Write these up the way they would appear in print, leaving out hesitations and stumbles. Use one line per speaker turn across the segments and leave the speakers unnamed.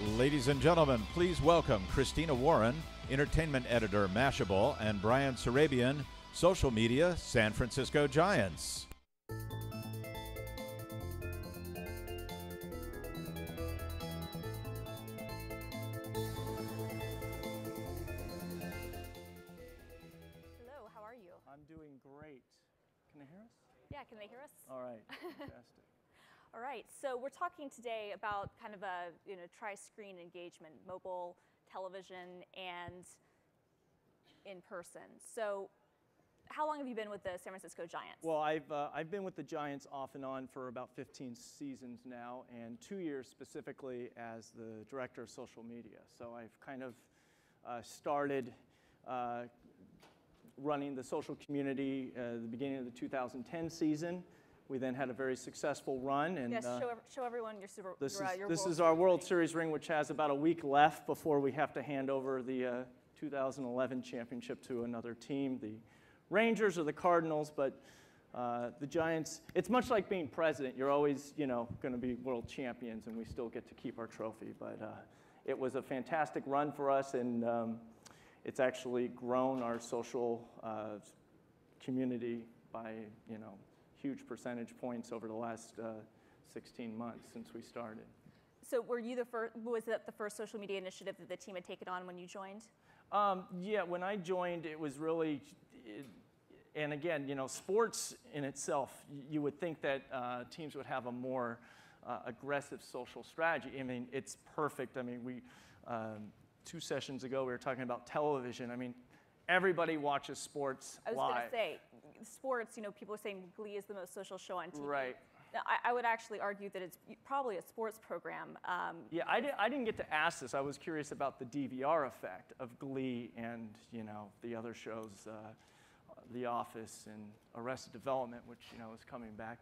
Ladies and gentlemen, please welcome Christina Warren, Entertainment Editor, Mashable, and Brian Sarabian, Social Media, San Francisco Giants.
Hello, how are you?
I'm doing great. Can they hear us?
Yeah, can they hear us?
All right, fantastic.
All right, so we're talking today about kind of a tri-screen engagement, mobile, television, and in person. So how long have you been with the San Francisco Giants?
Well, I've been with the Giants off and on for about 15 seasons now, and 2 years specifically as the director of social media. So I've kind of started running the social community at the beginning of the 2010 season. We then had a very successful run. And,
yes, show everyone your
This
World
is our World
ring.
Series ring, which has about a week left before we have to hand over the 2011 championship to another team, the Rangers or the Cardinals. But the Giants, it's much like being president. You're always, going to be world champions, and we still get to keep our trophy. But it was a fantastic run for us, and it's actually grown our social community by, huge percentage points over the last 16 months since we started.
So were you the first, was that the first social media initiative that the team had taken on when you joined?
Yeah, when I joined, it was really, and again, sports in itself, you would think that teams would have a more aggressive social strategy. I mean, it's perfect. I mean, we 2 sessions ago, we were talking about television. I mean, everybody watches sports live.
I was going to say, sports, people are saying Glee is the most social show on TV.
Right.
Now, I would actually argue that it's probably a sports program.
Yeah, I didn't get to ask this. I was curious about the DVR effect of Glee and, the other shows, The Office and Arrested Development, which, is coming back.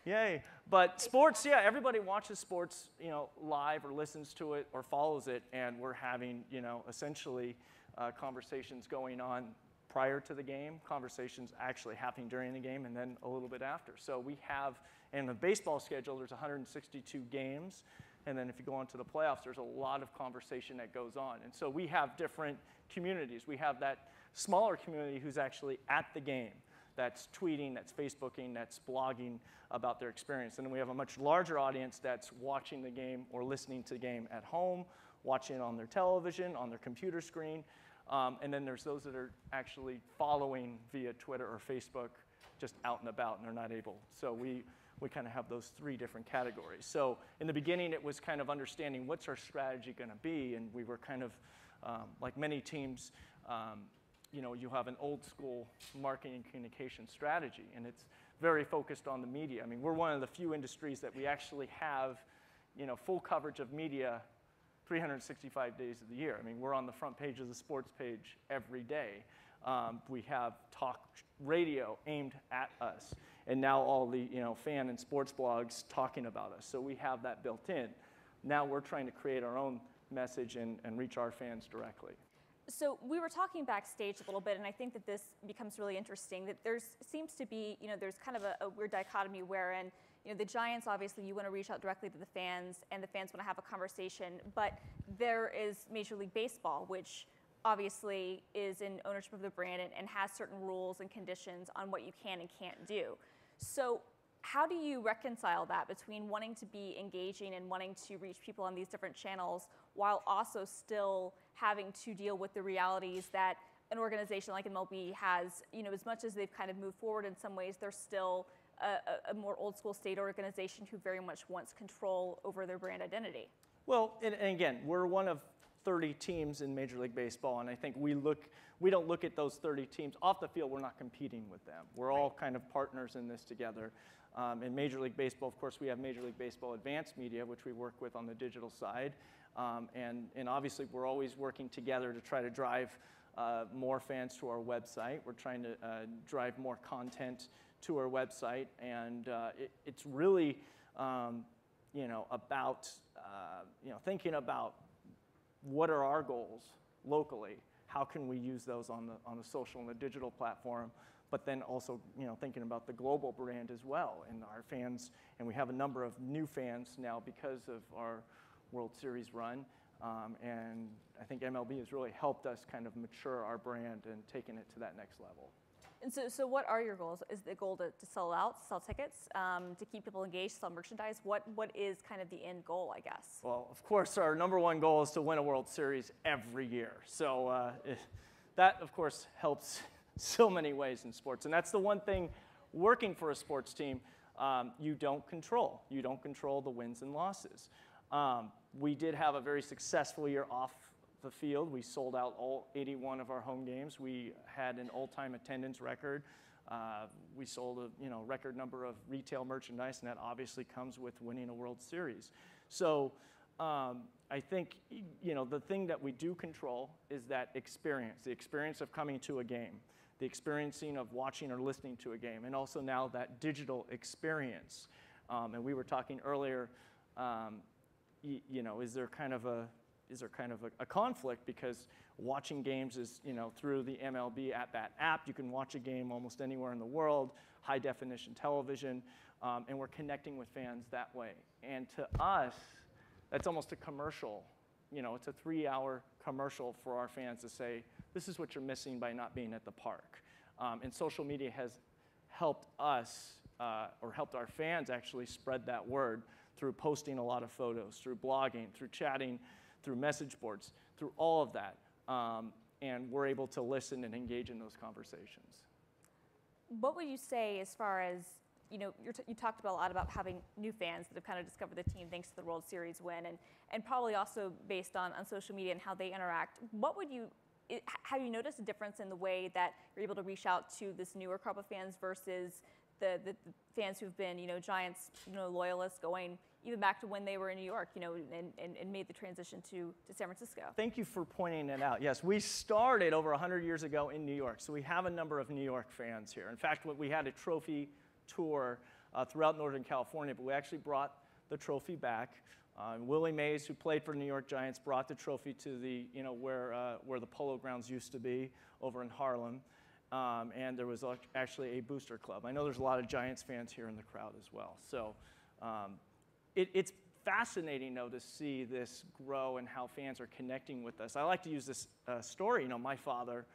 Yay. But sports, yeah, everybody watches sports, live or listens to it or follows it, and we're having, essentially conversations going on prior to the game, conversations actually happening during the game, and then a little bit after. So we have, in the baseball schedule, there's 162 games, and then if you go on to the playoffs, there's a lot of conversation that goes on. And so we have different communities. We have that smaller community who's actually at the game, that's tweeting, that's Facebooking, that's blogging about their experience. And then we have a much larger audience that's watching the game or listening to the game at home, watching it on their television, on their computer screen. And then there's those that are actually following via Twitter or Facebook, just out and about, and they're not able. So we kind of have those 3 different categories. So in the beginning, it was kind of understanding what's our strategy going to be, and we were kind of, like many teams, you have an old school marketing and communication strategy, and it's very focused on the media. I mean, we're one of the few industries that we actually have, full coverage of media 365 days of the year. I mean, we're on the front page of the sports page every day. We have talk radio aimed at us, and now all the fan and sports blogs talking about us. So we have that built in. Now we're trying to create our own message and reach our fans directly.
So we were talking backstage a little bit, and I think that this becomes really interesting, that seems to be, there's kind of a weird dichotomy wherein, the Giants, obviously, you want to reach out directly to the fans, and the fans want to have a conversation, but there is Major League Baseball, which obviously is in ownership of the brand and has certain rules and conditions on what you can and can't do. So how do you reconcile that between wanting to be engaging and wanting to reach people on these different channels while also still having to deal with the realities that an organization like MLB has, as much as they've kind of moved forward in some ways, they're still a more old school state organization who very much wants control over their brand identity?
Well, and again, we're one of 30 teams in Major League Baseball, and I think we don't look at those 30 teams off the field. We're not competing with them. We're all kind of partners in this together. In Major League Baseball, of course, we have Major League Baseball Advanced Media, which we work with on the digital side, and obviously we're always working together to try to drive more fans to our website. We're trying to drive more content to our website, and it's really about thinking about what are our goals locally, how can we use those on the social and the digital platform, but then also thinking about the global brand as well and our fans. And we have a number of new fans now because of our World Series run. And I think MLB has really helped us kind of mature our brand and taken it to that next level.
And so what are your goals? Is the goal to sell out, sell tickets, to keep people engaged, sell merchandise? What is kind of the end goal, I guess?
Well, of course, our number one goal is to win a World Series every year. So that, of course, helps so many ways in sports. And that's the one thing working for a sports team you don't control. You don't control the wins and losses. We did have a very successful year off the field. We sold out all 81 of our home games. We had an all-time attendance record. We sold a record number of retail merchandise, and that obviously comes with winning a World Series. So I think the thing that we do control is that experience, the experience of coming to a game, the experiencing of watching or listening to a game, and also now that digital experience. And we were talking earlier, is there kind of a conflict, because watching games is, through the MLB at-bat app, you can watch a game almost anywhere in the world, high definition television, and we're connecting with fans that way. And to us, that's almost a commercial. It's a 3-hour commercial for our fans to say, this is what you're missing by not being at the park. And social media has helped us, or helped our fans actually spread that word through posting a lot of photos, through blogging, through chatting, through message boards, through all of that. And we're able to listen and engage in those conversations.
What would you say as far as, you talked about a lot about having new fans that have kind of discovered the team thanks to the World Series win, and probably also based on social media and how they interact. Have you noticed a difference in the way that you're able to reach out to this newer crop of fans versus the fans who've been, Giants, loyalists going even back to when they were in New York, and made the transition to San Francisco?
Thank you for pointing it out. Yes, we started over 100 years ago in New York, so we have a number of New York fans here. In fact, we had a trophy tour throughout Northern California, but we actually brought the trophy back. Willie Mays, who played for the New York Giants, brought the trophy to the, where the Polo Grounds used to be over in Harlem. And there was actually a booster club. I know there's a lot of Giants fans here in the crowd as well. So it's fascinating, though, to see this grow and how fans are connecting with us. I like to use this story. My father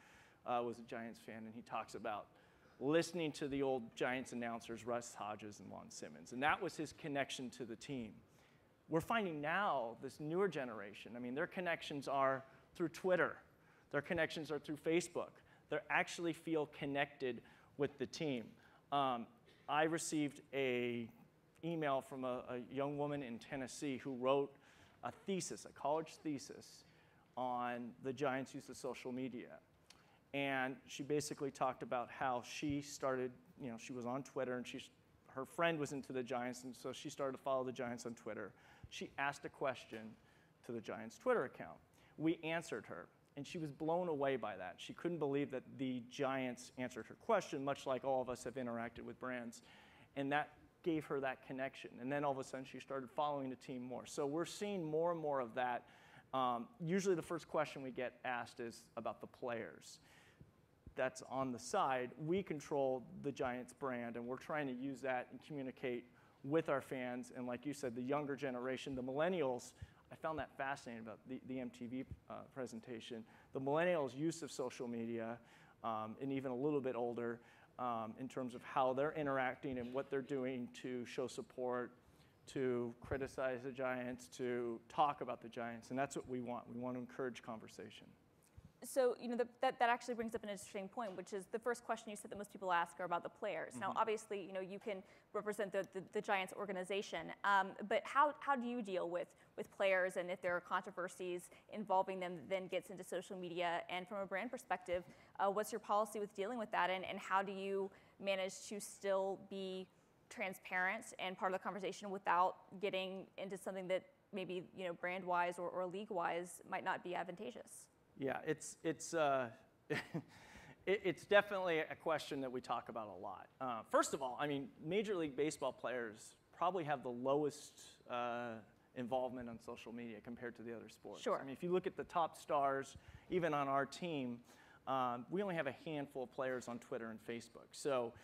was a Giants fan, and he talks about listening to the old Giants announcers, Russ Hodges and Lon Simmons. And that was his connection to the team. We're finding now, this newer generation, their connections are through Twitter. Their connections are through Facebook. They actually feel connected with the team. I received an email from a young woman in Tennessee who wrote a college thesis, on the Giants' use of social media. And she basically talked about how she started, she was on Twitter, and her friend was into the Giants, and so she started to follow the Giants on Twitter. She asked a question to the Giants' Twitter account. We answered her, and she was blown away by that. She couldn't believe that the Giants answered her question, much like all of us have interacted with brands. And that gave her that connection. And then all of a sudden, she started following the team more. So we're seeing more and more of that. Usually the first question we get asked is about the players. That's on the side. We control the Giants brand, and we're trying to use that and communicate with our fans. And like you said, the younger generation, the millennials, I found that fascinating about the MTV presentation. The millennials' use of social media, and even a little bit older, in terms of how they're interacting and what they're doing to show support, to criticize the Giants, to talk about the Giants. And that's what we want. We want to encourage conversation.
So, that actually brings up an interesting point, which is the first question you said that most people ask are about the players. Mm-hmm. Now, obviously, you can represent the Giants organization, but how do you deal with players, and if there are controversies involving them that then gets into social media? And from a brand perspective, what's your policy with dealing with that, and how do you manage to still be transparent and part of the conversation without getting into something that maybe, brand-wise or league-wise might not be advantageous?
Yeah, it's definitely a question that we talk about a lot. First of all, Major League Baseball players probably have the lowest involvement on social media compared to the other sports.
Sure.
If you look at the top stars, even on our team, we only have a handful of players on Twitter and Facebook. So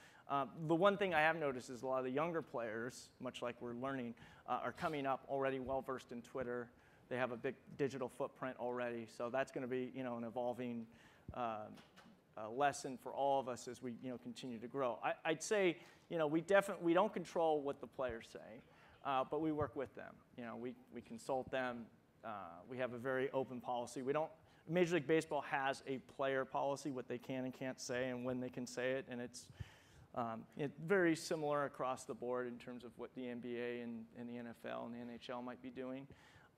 the one thing I have noticed is a lot of the younger players, much like we're learning, are coming up already well-versed in Twitter. They have a big digital footprint already, so that's going to be, an evolving lesson for all of us as we, continue to grow. I'd say, we don't control what the players say, but we work with them. We consult them. We have a very open policy. Major League Baseball has a player policy, what they can and can't say and when they can say it, and it's very similar across the board in terms of what the NBA and the NFL and the NHL might be doing.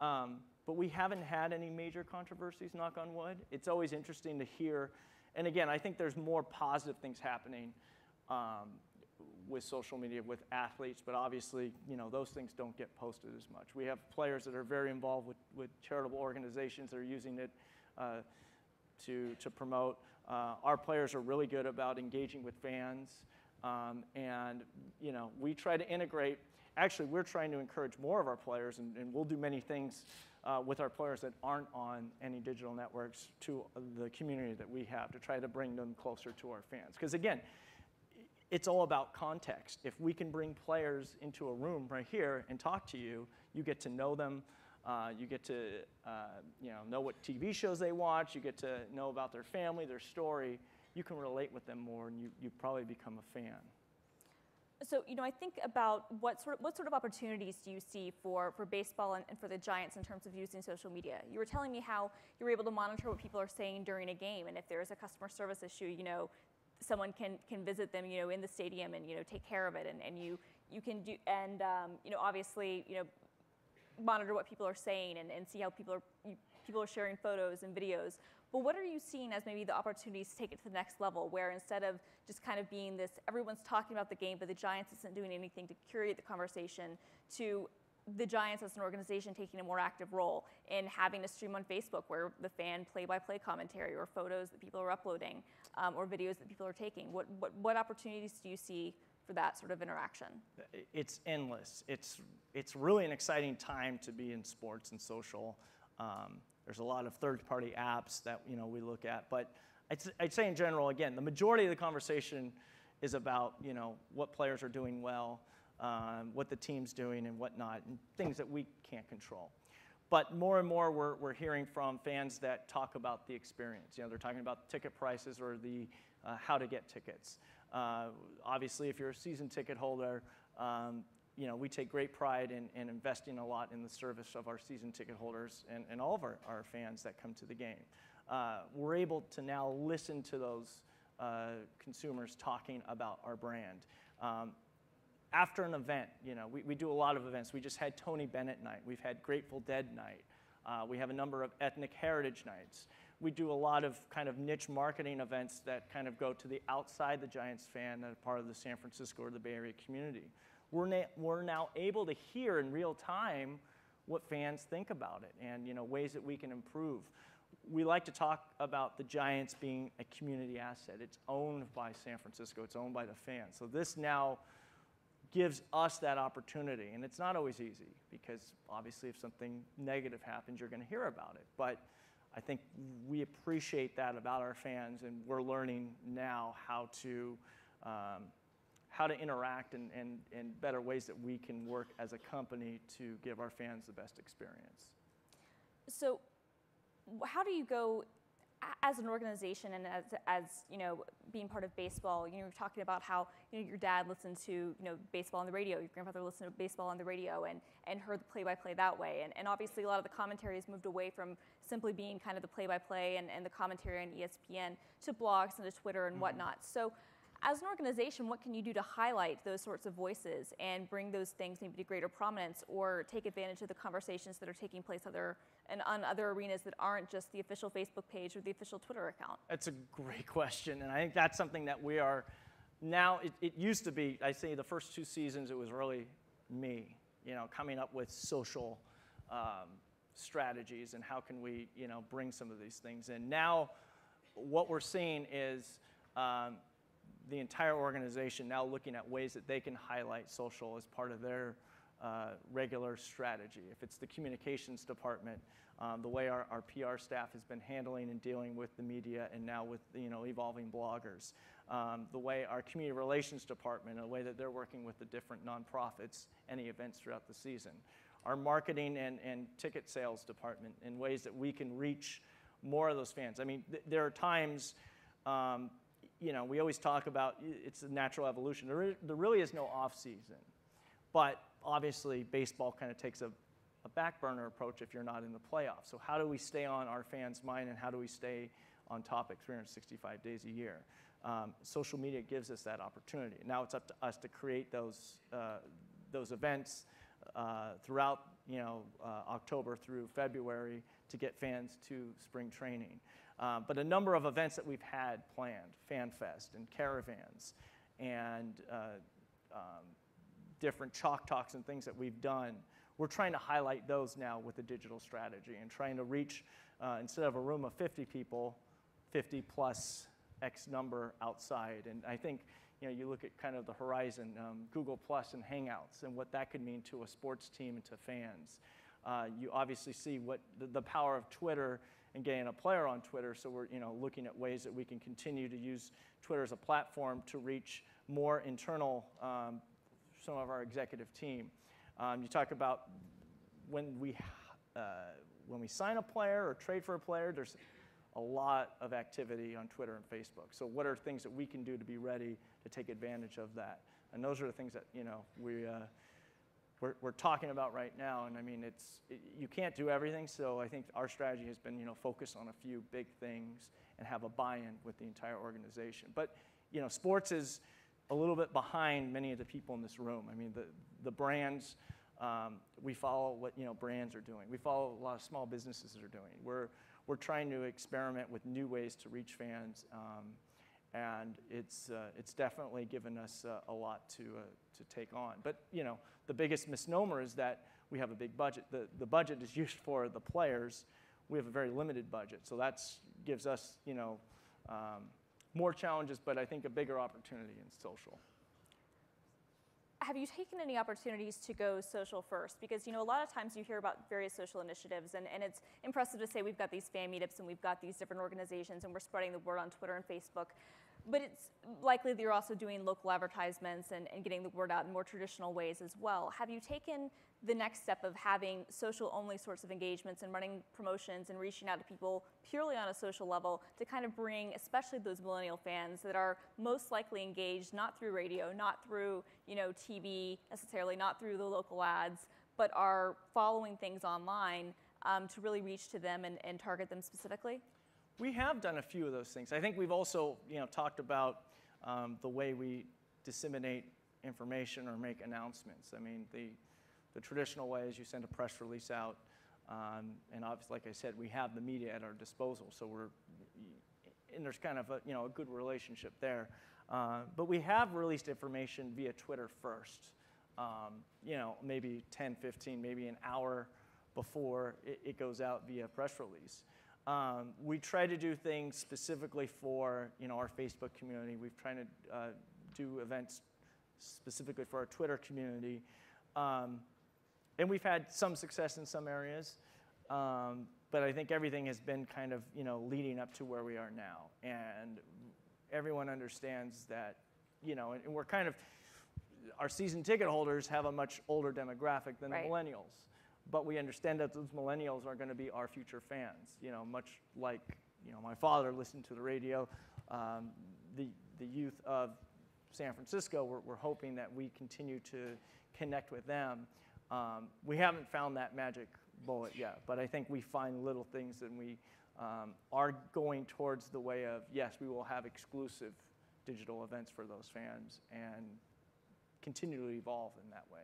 But we haven't had any major controversies, knock on wood. It's always interesting to hear. And again, I think there's more positive things happening with social media, with athletes, but obviously, those things don't get posted as much. We have players that are very involved with charitable organizations that are using it to promote. Our players are really good about engaging with fans. And, we try to integrate. Actually, we're trying to encourage more of our players, and we'll do many things with our players that aren't on any digital networks to the community that we have to try to bring them closer to our fans. Because, again, it's all about context. If we can bring players into a room right here and talk to you, you get to know them. You get to know what TV shows they watch. You get to know about their family, their story. You can relate with them more, and you probably become a fan.
So, I think about what sort of opportunities do you see for baseball and for the Giants in terms of using social media? You were telling me how you're able to monitor what people are saying during a game, and if there's a customer service issue, someone can visit them, in the stadium and, take care of it, and you can do, and, obviously, monitor what people are saying and see how people are sharing photos and videos. But what are you seeing as maybe the opportunities to take it to the next level, where instead of just kind of being this, everyone's talking about the game, but the Giants isn't doing anything to curate the conversation, to the Giants as an organization taking a more active role in having a stream on Facebook where the fan play-by-play commentary or photos that people are uploading or videos that people are taking? What opportunities do you see for that sort of interaction?
It's endless. It's really an exciting time to be in sports and social. There's a lot of third-party apps that we look at, but I'd say in general, again, the majority of the conversation is about what players are doing well, what the team's doing and whatnot, and things that we can't control. But more and more, we're hearing from fans that talk about the experience. They're talking about ticket prices or the how to get tickets. Obviously, if you're a season ticket holder, we take great pride in investing a lot in the service of our season ticket holders and all of our fans that come to the game. We're able to now listen to those consumers talking about our brand. After an event, we do a lot of events. We just had Tony Bennett night. We've had Grateful Dead night. We have a number of ethnic heritage nights. We do a lot of kind of niche marketing events that kind of go to the outside the Giants fan that are part of the San Francisco or the Bay Area community. We're now able to hear in real time what fans think about it and ways that we can improve. We like to talk about the Giants being a community asset. It's owned by San Francisco. It's owned by the fans. So this now gives us that opportunity. And it's not always easy because obviously if something negative happens, you're going to hear about it. But I think we appreciate that about our fans, and we're learning now how to interact and better ways that we can work as a company to give our fans the best experience.
So how do you go as an organization and as being part of baseball? You're talking about how your dad listened to baseball on the radio, your grandfather listened to baseball on the radio and heard the play-by-play that way. And obviously a lot of the commentary has moved away from simply being kind of the play-by-play and the commentary on ESPN to blogs and to Twitter and whatnot. So as an organization, what can you do to highlight those sorts of voices and bring those things maybe to greater prominence, or take advantage of the conversations that are taking place on other arenas that aren't just the official Facebook page or the official Twitter account?
That's a great question, and I think that's something that we are now. It used to be, I say the first 2 seasons, it was really me, coming up with social strategies and how can we, bring some of these things in. Now, what we're seeing is the entire organization now looking at ways that they can highlight social as part of their regular strategy. If it's the communications department, the way our PR staff has been handling and dealing with the media, and now with evolving bloggers, the way our community relations department, the way that they're working with the different nonprofits, any events throughout the season, our marketing and ticket sales department, in ways that we can reach more of those fans. I mean, there are times, we always talk about it's a natural evolution. There really is no off season, but obviously baseball kind of takes a back burner approach if you're not in the playoffs. So how do we stay on our fans' mind, and how do we stay on topic 365 days a year? Social media gives us that opportunity. Now it's up to us to create those events throughout October through February to get fans to spring training. But a number of events that we've had planned, Fan Fest and caravans and different chalk talks and things that we've done, we're trying to highlight those now with a digital strategy and trying to reach, instead of a room of 50 people, 50 plus X number outside. And I think you look at kind of the horizon, Google Plus and Hangouts, and what that could mean to a sports team and to fans. You obviously see what the power of Twitter and getting a player on Twitter, so we're looking at ways that we can continue to use Twitter as a platform to reach more internal, some of our executive team. You talk about when we sign a player or trade for a player, there's a lot of activity on Twitter and Facebook. So what are things that we can do to be ready to take advantage of that? And those are the things that we're talking about right now. And I mean, you can't do everything. So I think our strategy has been focus on a few big things and have a buy-in with the entire organization. But sports is a little bit behind many of the people in this room. I mean, the brands, we follow what brands are doing. We follow a lot of small businesses that are doing. We're trying to experiment with new ways to reach fans, and it's definitely given us a lot to take on. But the biggest misnomer is that we have a big budget. The budget is used for the players. We have a very limited budget, so that gives us more challenges, but I think a bigger opportunity in social.
Have you taken any opportunities to go social first? Because a lot of times you hear about various social initiatives, and it's impressive to say we've got these fan meetups and we've got these different organizations and we're spreading the word on Twitter and Facebook. But it's likely that you're also doing local advertisements and getting the word out in more traditional ways as well. Have you taken the next step of having social-only sorts of engagements and running promotions and reaching out to people purely on a social level to kind of bring, especially those millennial fans that are most likely engaged not through radio, not through TV necessarily, not through the local ads, but are following things online to really reach to them and target them specifically?
We have done a few of those things. I think we've also, talked about the way we disseminate information or make announcements. I mean, the traditional way is you send a press release out, and obviously, like I said, we have the media at our disposal, so and there's kind of a good relationship there. But we have released information via Twitter first, maybe 10, 15, maybe an hour before it goes out via press release. We try to do things specifically for our Facebook community. We've tried to do events specifically for our Twitter community, and we've had some success in some areas. But I think everything has been kind of leading up to where we are now, and everyone understands that and we're kind of, our season ticket holders have a much older demographic than
right.
the millennials. But we understand that those millennials are going to be our future fans, much like my father listened to the radio. The youth of San Francisco, we're hoping that we continue to connect with them. We haven't found that magic bullet yet, but I think we find little things, and we are going towards the way of, yes, we will have exclusive digital events for those fans and continue to evolve in that way.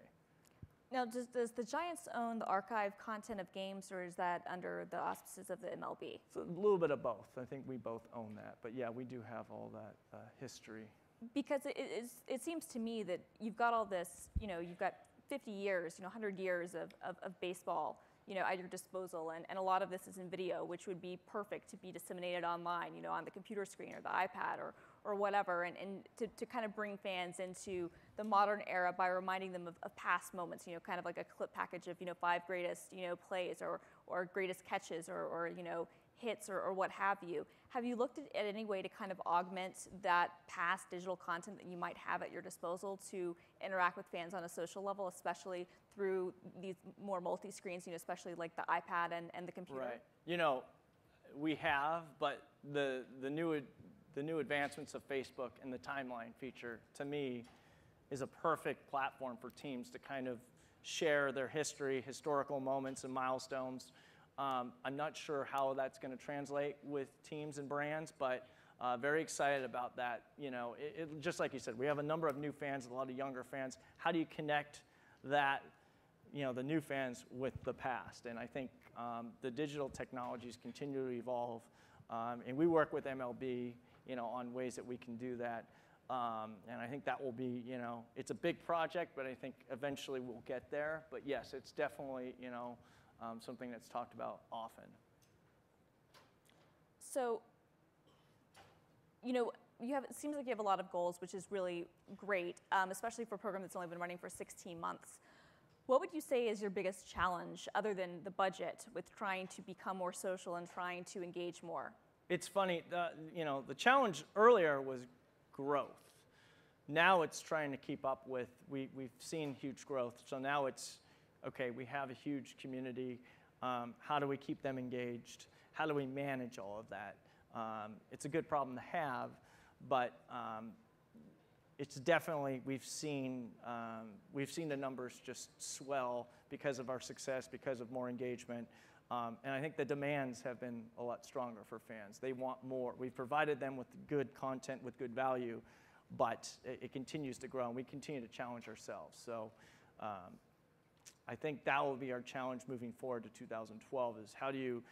Now, does the Giants own the archive content of games, or is that under the auspices of the MLB?
It's a little bit of both. I think we both own that. But yeah, we do have all that history. Because
it seems to me that you've got all this, you've got 50 years, 100 years of baseball, at your disposal. And a lot of this is in video, which would be perfect to be disseminated online, on the computer screen or the iPad or whatever, and to kind of bring fans into the modern era by reminding them of past moments, kind of like a clip package of, 5 greatest, plays or greatest catches or hits or what have you. Have you looked at any way to kind of augment that past digital content that you might have at your disposal to interact with fans on a social level, especially through these more multi-screens, especially like the iPad and the computer?
Right. We have, but the new advancements of Facebook and the timeline feature, to me, is a perfect platform for teams to kind of share their history, historical moments and milestones. I'm not sure how that's going to translate with teams and brands, but very excited about that. Just like you said, we have a number of new fans, a lot of younger fans. How do you connect that, the new fans with the past? And I think the digital technologies continue to evolve, and we work with MLB, on ways that we can do that. And I think that will be, it's a big project, but I think eventually we'll get there. But yes, it's definitely, something that's talked about often.
So, it seems like you have a lot of goals, which is really great, especially for a program that's only been running for 16 months. What would you say is your biggest challenge, other than the budget, with trying to become more social and trying to engage more?
It's funny, the challenge earlier was growth. Now it's trying to keep up with, we've seen huge growth, so now it's, okay, we have a huge community. How do we keep them engaged? How do we manage all of that? It's a good problem to have, but it's definitely, we've seen the numbers just swell because of our success, because of more engagement. And I think the demands have been a lot stronger for fans. They want more. We've provided them with good content, with good value, but it continues to grow, and we continue to challenge ourselves. So I think that will be our challenge moving forward to 2012, is how do you,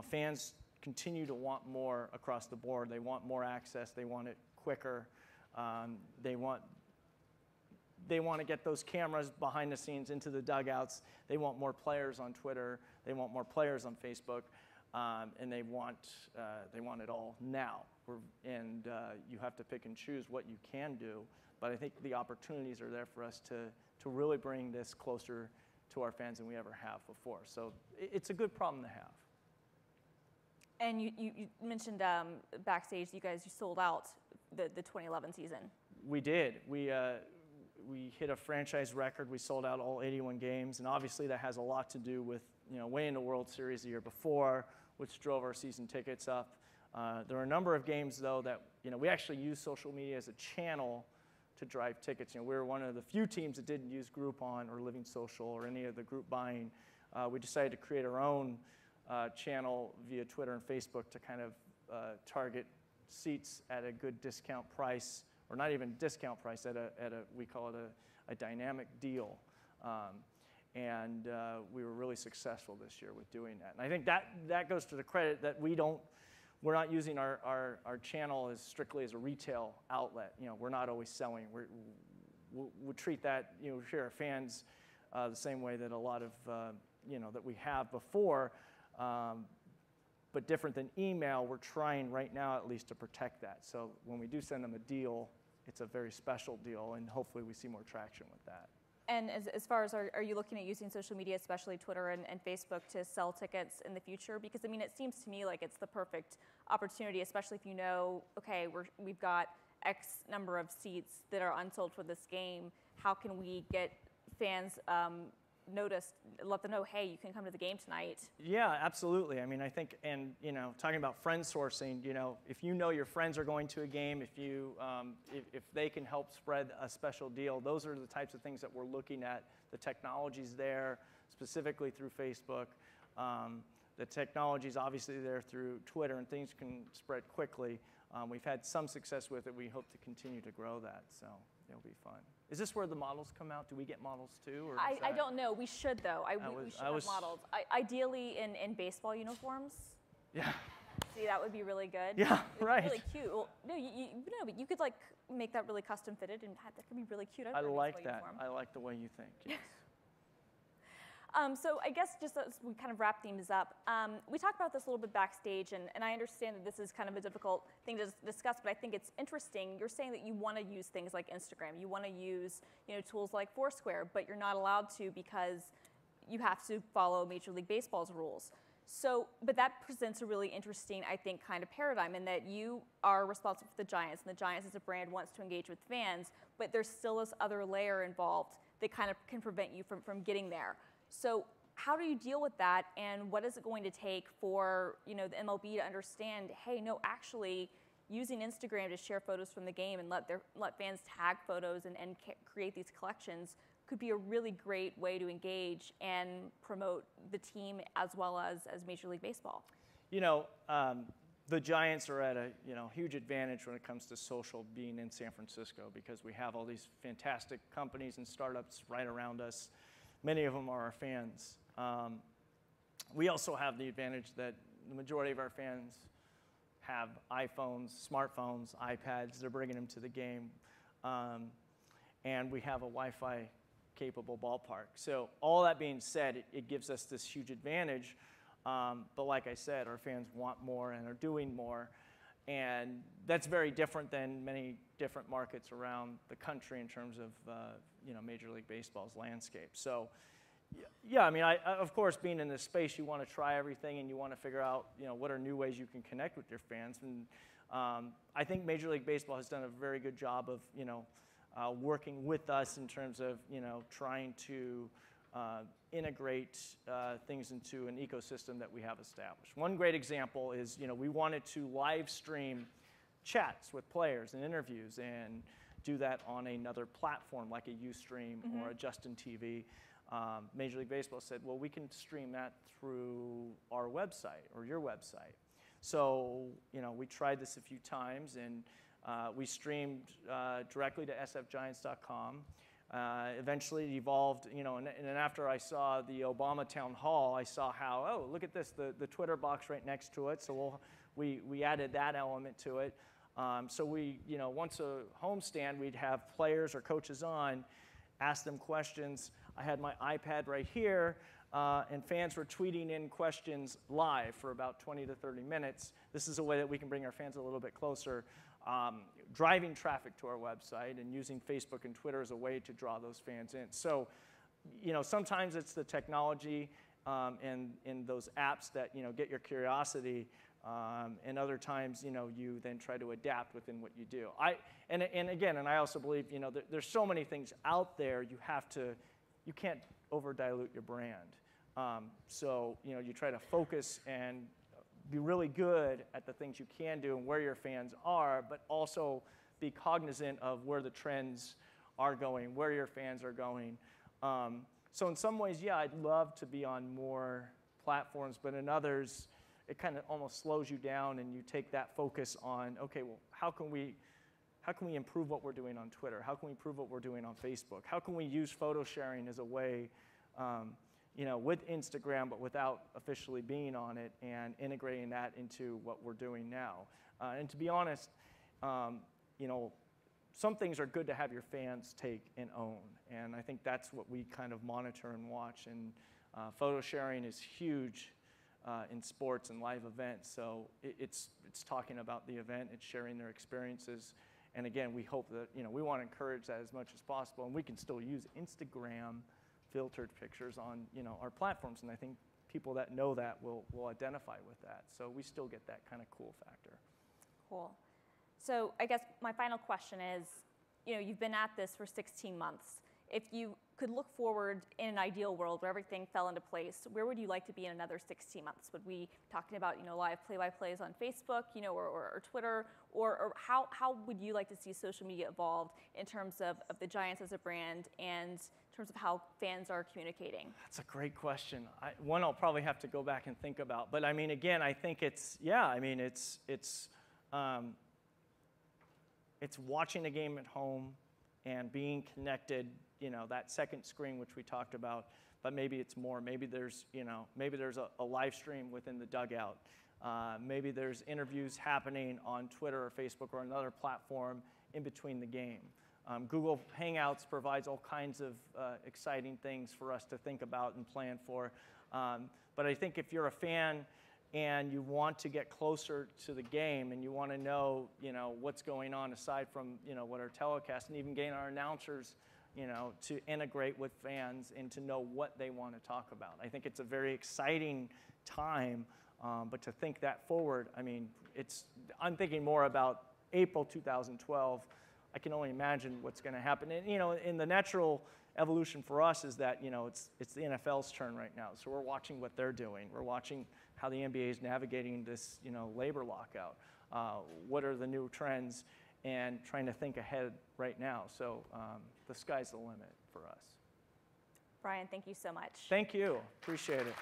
fans continue to want more across the board. They want more access. They want it quicker. They want to get those cameras behind the scenes into the dugouts. They want more players on Twitter. They want more players on Facebook, and they want it all now. And you have to pick and choose what you can do. But I think the opportunities are there for us to really bring this closer to our fans than we ever have before. So it's a good problem to have.
And you mentioned backstage, you sold out the 2011 season.
We did. We hit a franchise record. We sold out all 81 games, and obviously that has a lot to do with winning the World Series the year before, which drove our season tickets up. There are a number of games though that we actually use social media as a channel to drive tickets. We were one of the few teams that didn't use Groupon or Living Social or any of the group buying. We decided to create our own channel via Twitter and Facebook to kind of target seats at a good discount price, or not even discount price, we call it a dynamic deal. And we were really successful this year with doing that. And I think that goes to the credit that we're not using our channel as strictly as a retail outlet. We're not always selling. We treat that, we treat our fans the same way that a lot of, that we have before. But different than email, we're trying right now at least to protect that. So when we do send them a deal, it's a very special deal, and hopefully we see more traction with that.
And as far as, are you looking at using social media, especially Twitter and Facebook, to sell tickets in the future? Because it seems to me like it's the perfect opportunity, especially if okay, we've got X number of seats that are unsold for this game. How can we get fans noticed, let them know, hey, you can come to the game tonight?
Yeah, absolutely. I think, and talking about friend sourcing, if your friends are going to a game, if they can help spread a special deal, those are the types of things that we're looking at. The technology's there, specifically through Facebook. The technology's obviously there through Twitter, and things can spread quickly. We've had some success with it. We hope to continue to grow that, so it'll be fun. Is this where the models come out? Do we get models too? Or
I don't know. We should, though. We should have models. Ideally in baseball uniforms.
Yeah.
See, that would be really good.
Yeah, right.
Really cute. Well, no, but you could make that really custom fitted, and that could be really cute.
I like that. Uniform. I like the way you think. Yes.
So I guess just as we kind of wrap things up, we talked about this a little bit backstage, and I understand that this is kind of a difficult thing to discuss, but I think it's interesting. You're saying that you want to use things like Instagram, you want to use tools like Foursquare, but you're not allowed to because you have to follow Major League Baseball's rules. So, but that presents a really interesting, I think, kind of paradigm in that you are responsible for the Giants, and the Giants as a brand wants to engage with fans, but there's still this other layer involved that kind of can prevent you from getting there. So how do you deal with that, and what is it going to take for the MLB to understand, hey, no, actually using Instagram to share photos from the game and let fans tag photos and create these collections could be a really great way to engage and promote the team as well as Major League Baseball?
The Giants are at a huge advantage when it comes to social being in San Francisco, because we have all these fantastic companies and startups right around us. Many of them are our fans. We also have the advantage that the majority of our fans have iPhones, smartphones, iPads. They're bringing them to the game. And we have a Wi-Fi capable ballpark. So all that being said, it gives us this huge advantage. But like I said, our fans want more and are doing more. And that's very different than many different markets around the country in terms of Major League Baseball's landscape. So yeah, I mean, of course, being in this space, you want to try everything and you want to figure out what are new ways you can connect with your fans. And I think Major League Baseball has done a very good job of working with us in terms of trying to integrate things into an ecosystem that we have established. One great example is, we wanted to live stream chats with players and interviews and do that on another platform like a Ustream or a Justin TV. Major League Baseball said, well, we can stream that through our website or your website. So, we tried this a few times, and we streamed directly to sfgiants.com. Eventually it evolved, and after I saw the Obama town hall, I saw how, oh, look at this, the Twitter box right next to it. So we added that element to it. So we, once a homestand, we'd have players or coaches on, ask them questions. I had my iPad right here, and fans were tweeting in questions live for about 20 to 30 minutes. This is a way that we can bring our fans a little bit closer. Driving traffic to our website and using Facebook and Twitter as a way to draw those fans in. So, sometimes it's the technology and those apps that, get your curiosity, and other times, you then try to adapt within what you do. And I also believe, there's so many things out there, you can't over-dilute your brand. So, you try to focus and be really good at the things you can do and where your fans are, but also be cognizant of where the trends are going, where your fans are going. So in some ways, yeah, I'd love to be on more platforms, but in others, it kind of almost slows you down, and you take that focus on, okay, well, how can we improve what we're doing on Twitter? How can we improve what we're doing on Facebook? How can we use photo sharing as a way with Instagram, but without officially being on it, and integrating that into what we're doing now. And to be honest, some things are good to have your fans take and own. And I think that's what we kind of monitor and watch. And photo sharing is huge in sports and live events. So it's talking about the event, it's sharing their experiences. And again, we hope that, we want to encourage that as much as possible. And we can still use Instagram filtered pictures on our platforms, and I think people that know that will identify with that. So we still get that kind of cool factor.
Cool. So I guess my final question is, you've been at this for 16 months. If you could look forward in an ideal world where everything fell into place, where would you like to be in another 16 months? Would we be talking about live play-by-plays on Facebook, or Twitter, or how would you like to see social media evolve in terms of the Giants as a brand and in terms of how fans are communicating?
That's a great question. One I'll probably have to go back and think about. But I mean, again, I think it's watching a game at home and being connected, that second screen which we talked about, but maybe it's more. Maybe there's a live stream within the dugout. Maybe there's interviews happening on Twitter or Facebook or another platform in between the game. Google Hangouts provides all kinds of exciting things for us to think about and plan for. But I think if you're a fan and you want to get closer to the game and you want to know, what's going on aside from, what our telecasts, and even getting our announcers, to integrate with fans and to know what they want to talk about. I think it's a very exciting time, but to think that forward, I mean, I'm thinking more about April 2012. I can only imagine what's going to happen. And, in the natural evolution for us is that, it's the NFL's turn right now. So we're watching what they're doing. We're watching how the NBA is navigating this, labor lockout. What are the new trends, and trying to think ahead right now. So the sky's the limit for us.
Brian, thank you so much.
Thank you. Appreciate it.